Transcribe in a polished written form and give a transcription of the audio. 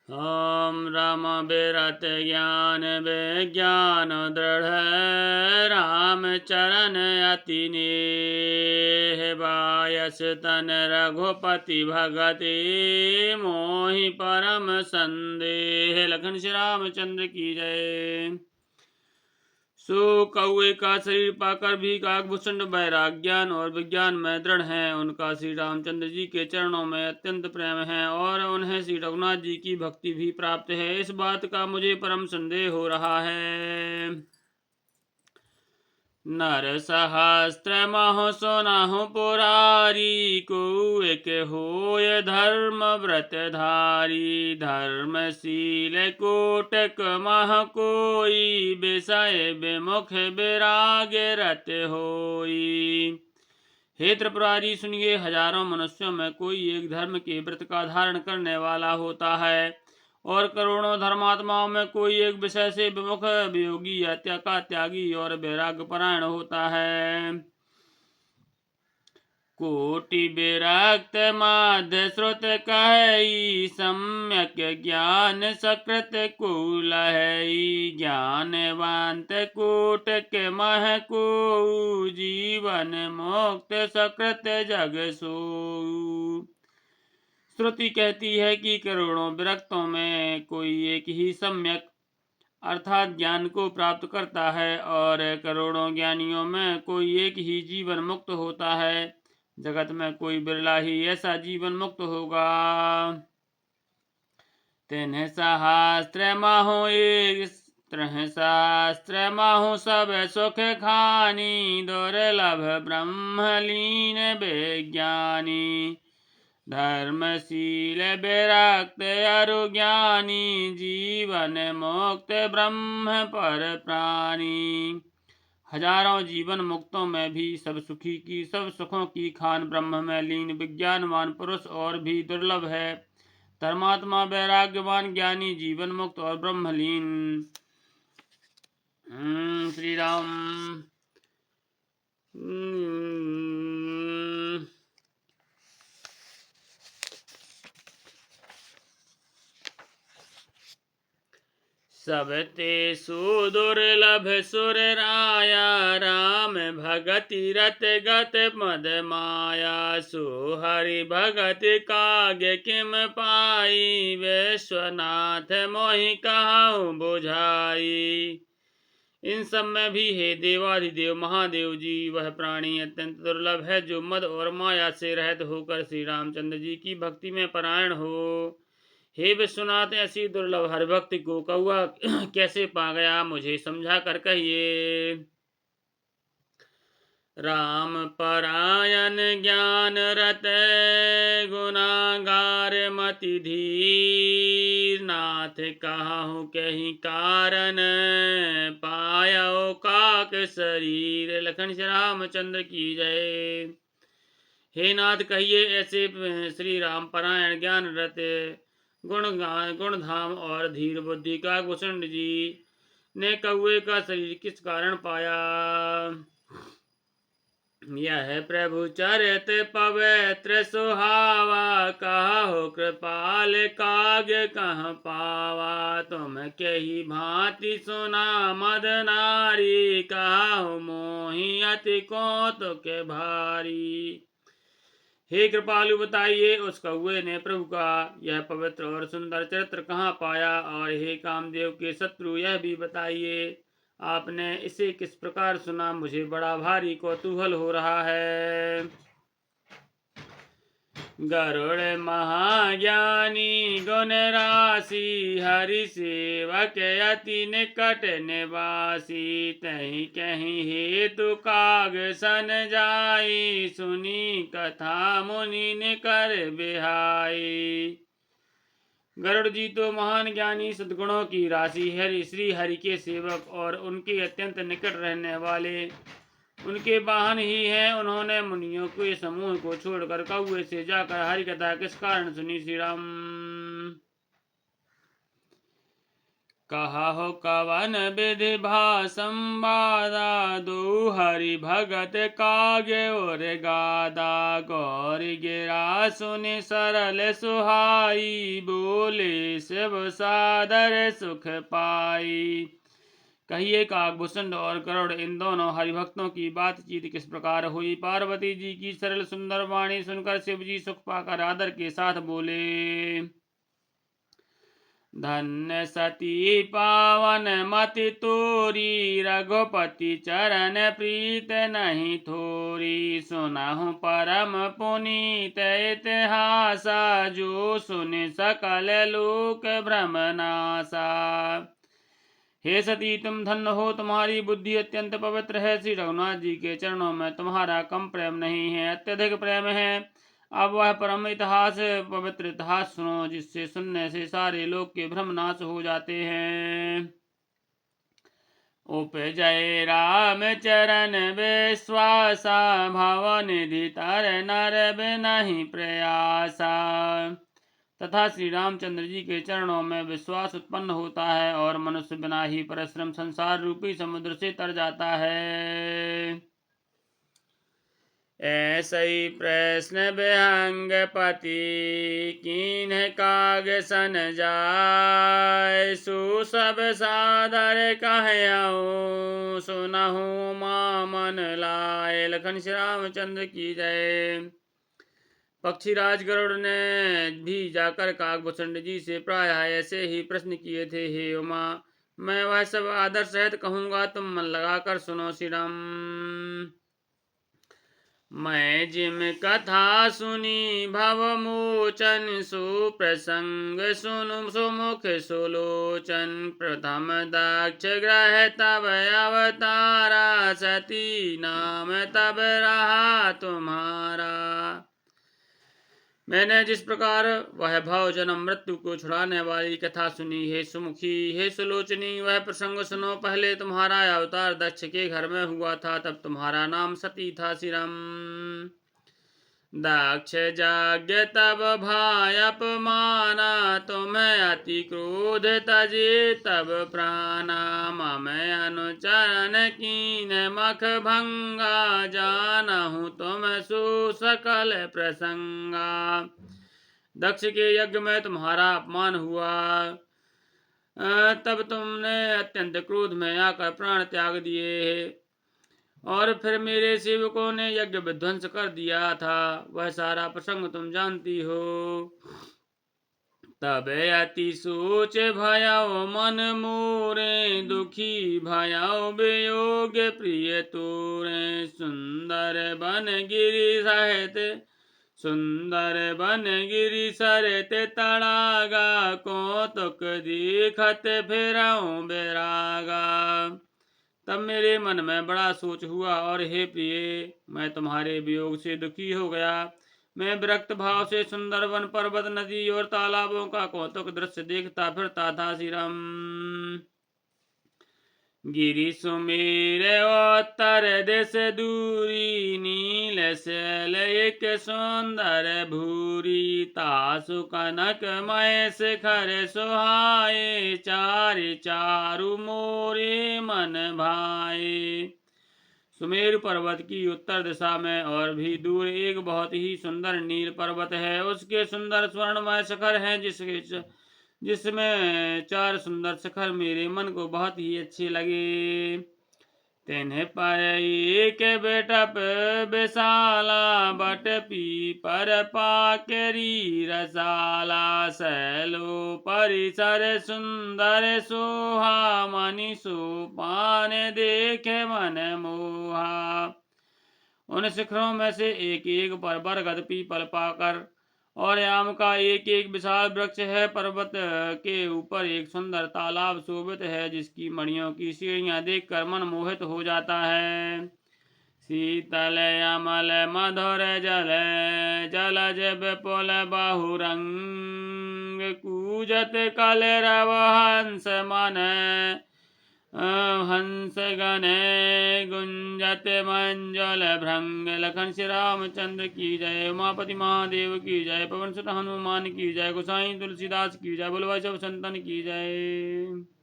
ओम राम विरत ज्ञान विज्ञान दृढ़ राम चरण अति नेह बायस तन रघुपति भगति मोहि परम संदेह। लखन श्री रामचंद्र की जय। सो कौए का शरीर पाकर भी काकभूषण वैराग्यान और विज्ञान में दृढ़ हैं। उनका श्री रामचंद्र जी के चरणों में अत्यंत प्रेम है और उन्हें श्री रघुनाथ जी की भक्ति भी प्राप्त है। इस बात का मुझे परम संदेह हो रहा है। नर सहस्त्र महु सुनहु पुरारी को एक होय धर्म व्रत धारी। धर्मशील कोटक मह कोई विषय विमुख विराग रत होई। हे त्रिपुरारी सुनिए, हजारों मनुष्यों में कोई एक धर्म के व्रत का धारण करने वाला होता है और करोड़ों धर्मात्माओं में कोई एक विषय से विमुख वियोगी या त्यागी और वैराग्य परायण होता है। कोटि विरक्त माध्य श्रुत कही सम्यक ज्ञान सकृत कुल है। ज्ञानवंत कोटक मह को जीवन मुक्त सकृत जग सो। श्रुति कहती है कि करोड़ों विरक्तों में कोई एक ही सम्यक अर्थात ज्ञान को प्राप्त करता है और करोड़ों ज्ञानियों में कोई एक ही जीवन मुक्त होता है। जगत में कोई बिरला ही ऐसा जीवन मुक्त होगा। तिन्ह सहस्त्र महु एक त्रह शास्त्र महु सब सुख खानी। दुर्लभ ब्रह्मलीन विज्ञानी। धर्मशील विरक्त अरु ज्ञानी। जीवन मुक्त ब्रह्म पर प्राणी। हजारों जीवन मुक्तों में भी सब सुखों की खान ब्रह्म में लीन विज्ञानवान पुरुष और भी दुर्लभ है। धर्मात्मा वैराग्यवान ज्ञानी जीवन मुक्त और ब्रह्मलीन। श्री राम। सब ते सुदुर्लभ सुर राया। राम भगति रत गत मद माया। सो हरि भगति कागे किम पाई। विश्वनाथ मोहि कहूँ बुझाई। इन सब में भी हे देवाधिदेव महादेव जी, वह प्राणी अत्यंत दुर्लभ है जो मद और माया से रहित होकर श्री रामचंद्र जी की भक्ति में परायण हो। हे विश्वनाथ, ऐसी दुर्लभ हरिभक्ति को कौआ कैसे पा गया, मुझे समझा कर कहिए। राम परायण ज्ञान रत गुनागार मति धीर। नाथ कहूँ कहीं कारण पायो काक शरीर। लखन श्री रामचंद्र की जय। हे नाथ, कहिए ऐसे श्री राम परायण ज्ञान रत गुणधाम और धीर बुद्धि का भूषण जी ने कौए का शरीर किस कारण पाया। यह प्रभु चरित पवित्र सुहावा। कहो कृपाल काव्य कहाँ पावा। तुम कही भांति सुना मद नारी। कहो मोहि अति कौतुक भारी। हे कृपालु, बताइए उस कौए ने प्रभु का यह पवित्र और सुंदर चरित्र कहाँ पाया। और हे कामदेव के शत्रु, यह भी बताइए आपने इसे किस प्रकार सुना। मुझे बड़ा भारी कौतूहल हो रहा है। गरुड़ महाज्ञानी गुण राशि। हरि सेवक अति निकट निवासी। तही कहीं हेतु काग सन जाई। सुनी कथा मुनि निकर बिहाई। गरुड़ जी तो महान ज्ञानी सद्गुणों की राशि है। श्री हरि के सेवक और उनके अत्यंत निकट रहने वाले उनके वाहन ही हैं। उन्होंने मुनियों के समूह को छोड़कर कौए से जाकर हरि कथा किस कारण सुनी। श्री राम। कहा हो कवन विधि भा संवादा, दो हरि भगत कागे और गादा। गौरी गिरा सुनि सरल सुहाई, बोले शिव सादर सुख पाई। कहिए काकभूषण और गरुड़ इन दोनों हरिभक्तों की बातचीत किस प्रकार हुई। पार्वती जी की सरल सुंदर वाणी सुनकर शिव जी सुख पाकर आदर के साथ बोले, धन्य सती पावन मति तोरी, रघुपति चरण प्रीत नहीं थोरी। सुनहु परम पुनीत इतिहासा, जो सुनि सकल लोक भ्रम नासा। हे सती तुम धन्य हो, तुम्हारी बुद्धि अत्यंत पवित्र है। श्री रघुनाथ जी के चरणों में तुम्हारा कम प्रेम नहीं है, अत्यधिक प्रेम है। अब वह परम इतिहास पवित्र इतिहास सुनो, जिससे सुनने से सारे लोग के भ्रम नाश हो जाते हैं। उपजय राम चरण विश्वासा, भव निधि तर नर बिनहि प्रयासा। तथा श्री रामचंद्र जी के चरणों में विश्वास उत्पन्न होता है और मनुष्य बिना ही परिश्रम संसार रूपी समुद्र से तर जाता है। ऐसे ही प्रश्न विहंग पति, कीन्ह काग सन जाय। सो सब सादर कहऊ, सुनहु मां मन लाय। लखन श्री रामचंद्र की जय। पक्षीराज गरुड़ ने भी जाकर काकभूषण जी से प्रायः ऐसे ही प्रश्न किए थे। हे उमा, मैं वह सब आदर सहित कहूँगा, तुम मन लगाकर सुनो। श्री राम, मैं जिम कथा सुनी भव मोचन, सो प्रसंग सुनु सुमुख सुलोचन। प्रथम दक्ष ग्रह तब अवतारा, सती नाम तब रहा तुम्हारा। मैंने जिस प्रकार वह भाव जन्म मृत्यु को छुड़ाने वाली कथा सुनी। हे सुमुखी, हे सुलोचनी, वह प्रसंग सुनो। पहले तुम्हारा अवतार दक्ष के घर में हुआ था, तब तुम्हारा नाम सती था। श्री राम, दक्ष यज्ञ तब भाय अपमाना, तुम्हें अति क्रोध तजे तब प्राणा। मम अनुचरण कीन मख भंगा, जानहु तुम सो सकल प्रसंगा। दक्ष के यज्ञ में तुम्हारा अपमान हुआ, तब तुमने अत्यंत क्रोध में आकर प्राण त्याग दिए और फिर मेरे सेवकों ने यज्ञ विध्वंस कर दिया था। वह सारा प्रसंग तुम जानती हो। तब अति सोच भयउ मन मोरे, दुखी भयउ वियोग प्रिय तोरे। सुंदर बन गिरि सरित तड़ागा, कौतुक देखत फिरऊं बैरागा। तब मेरे मन में बड़ा सोच हुआ और हे प्रिय, मैं तुम्हारे वियोग से दुखी हो गया। मैं विरक्त भाव से सुंदर वन, पर्वत, नदी और तालाबों का कौतुक दृश्य देखता फिरता था। श्री राम, गिरि सुमेर उत्तर दिश दूरी, नील शैल एक सुंदर भूरी। तासु कनक मय शिखर सुहाए, चारि चारु मोरे मन भाए। सुमेरु पर्वत की उत्तर दिशा में और भी दूर एक बहुत ही सुंदर नील पर्वत है। उसके सुंदर स्वर्णमय शिखर हैं, जिसमें चार सुंदर शिखर मेरे मन को बहुत ही अच्छे लगे। तिन्ह पर एक बेटप विशाला, बट पीपर पाकरी रसाला। सैलो परिसर सुंदर सोहा, मनि सोपान देखे मन मोहा। उन शिखरों में से एक एक पर बरगद, पीपल, पाकर और आम का एक एक विशाल वृक्ष है। पर्वत के ऊपर एक सुंदर तालाब शोभित है, जिसकी मणियों की सीढ़ियां देखकर मन मोहित हो जाता है। शीतल अमल मधुर जल, जलज विपुल बहुरंग। कूजत कलरव हंस मन, हंस गण गुंजत मंजल भृंग। लखन श्री रामचंद्र की जय। उमापति महादेव की जय। पवन सुत हनुमान की जय। गोसाई तुलसीदास की जय। बोलो भाई सब संतन की जय।